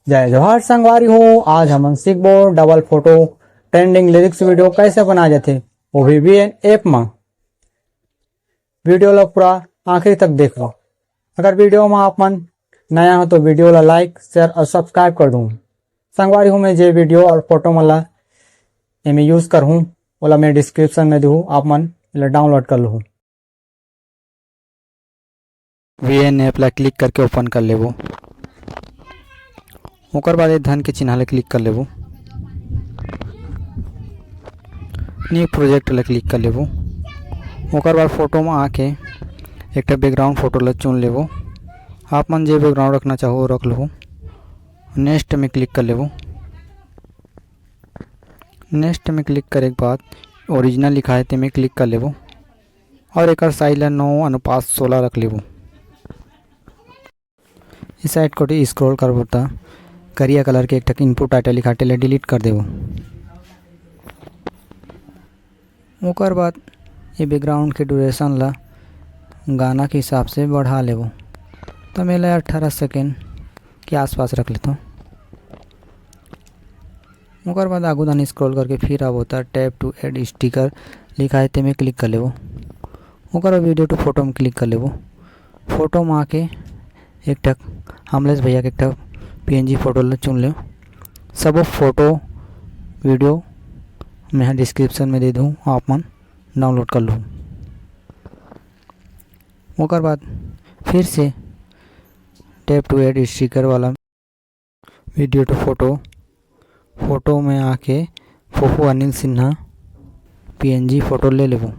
जय जोहार संगवारी हो। आज हम सीखबो double photo trending lyrics video कैसे बना जाते वो भी VN ऐप में। वीडियो ला पूरा आखिरी तक देखो। अगर वीडियो में आप मन नया हो तो वीडियो ला लाइक शेयर और सब्सक्राइब कर दूँ। संगवारी हूँ मैं जे वीडियो और फोटो मला मैं यूज कर हूँ ओला मैं डिस्क्रिप्शन में दूँ, आप मन डाउनलोड कर लूँ। VN ऐप ला क्लिक करके ओपन कर लेबो। ओकर बाद धन के चिन्ह ला क्लिक कर लेबो। न्यू प्रोजेक्ट ला क्लिक कर लेबो। ओकर बाद फोटो में आके एक बैकग्राउंड फोटो ला चुन लेबो। आप मन जे बैकग्राउंड रखना चाहो रख लो। नेक्स्ट में क्लिक कर लेबो। नेक्स्ट में क्लिक करे के बाद ओरिजिनल लिखा है ते में क्लिक कर लेबो और एक साइज ला 9:16 रख लेबो। इस साइड को स्क्रॉल करबो त करिया कलर के एक इनपुट टाइटल लिखा टेले डिलीट कर देबो। ओकर बाद ये बैकग्राउंड के ड्यूरेशन ला गाना के हिसाब से बढ़ा लेबो। तो मैं 18 सेकेंड के आसपास रख लेता हूँ। ओकर बाद आगू दानी स्क्रॉल करके फिर अब होता टैप टू ऐड स्टिकर लिखा है ते में क्लिक कर लेबो। ओकर बाद वीडियो टू फोटो में क्लिक कर लेबो। फोटो में आके एक हमलेस भैया के एक PNG फोटो ला चुन लो। सब फोटो वीडियो मैं डिस्क्रिप्शन में दे दूँ, आप मन डाउनलोड कर लो। ओकर बाद फिर से टैप टू ऐड स्टिकर वाला वीडियो टू फोटो में आके फोफू अनिल सिन्हा PNG फोटो ले लेबो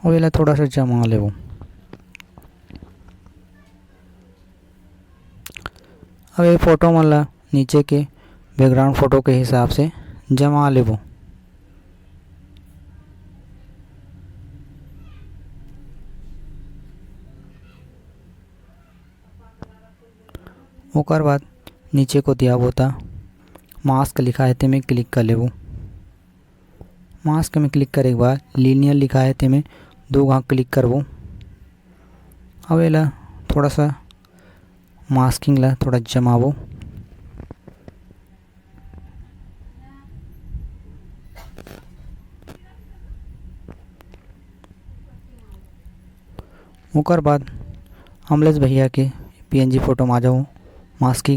और ये थोड़ा सा जमा लेबो। अब ये फोटो मतलब नीचे के बैकग्राउंड फोटो के हिसाब से जमा लेबो। ओकर बाद नीचे को दिया होता मास्क लिखा है ते में क्लिक कर लेबो। मास्क में क्लिक करे के बाद लीनियर लिखा है ते में 2 घाव क्लिक करबो। अब ये थोड़ा सा मास्किंग ला थोड़ा जमाबो। ओकर बाद अमलेश भैया के PNG फोटो में आ जाओ। मास्क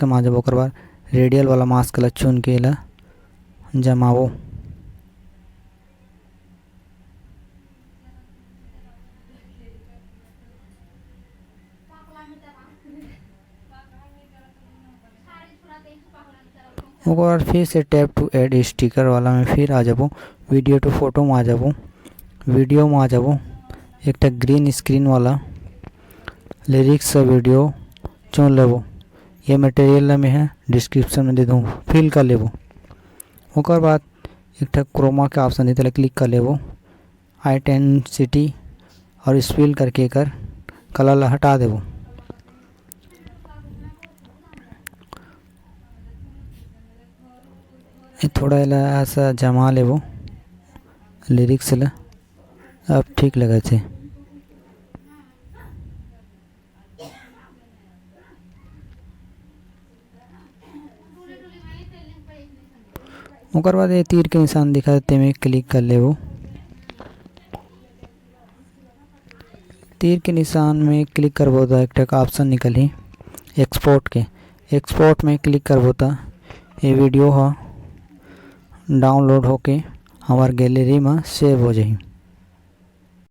में आ जाओ। ओकर बाद रेडियल वाला मास्क ला चुन के ला जमाओ। ओकर बाद फिर से टैप टू ऐड स्टिकर वाला में फिर आ जाबो। वीडियो टू फोटो में आ जाबो। वीडियो में आ जाबो एक ग्रीन स्क्रीन वाला लिरिक्स वीडियो चुन लेबो। ये मटेरियल में है डिस्क्रिप्शन में दे दूँ, फिल कर लेबो। ओकर बाद एक क्रोमा के ऑप्शन देते क्लिक कर लेबो। इंटेंसिटी और स्पिल करके कर कलर ला हटा देबो। थोड़ा ऐसा जमा लेबो लिरिक्स ला, अब ठीक लगे थे। ओकर बाद ये तीर के निशान दिखा देते में क्लिक कर लेबो। तीर के निशान में क्लिक करबो तो एक ऑप्शन निकली एक्सपोर्ट में क्लिक करबो तो ये वीडियो हा डाउनलोड होके हमार गैलरी में सेव हो जाही।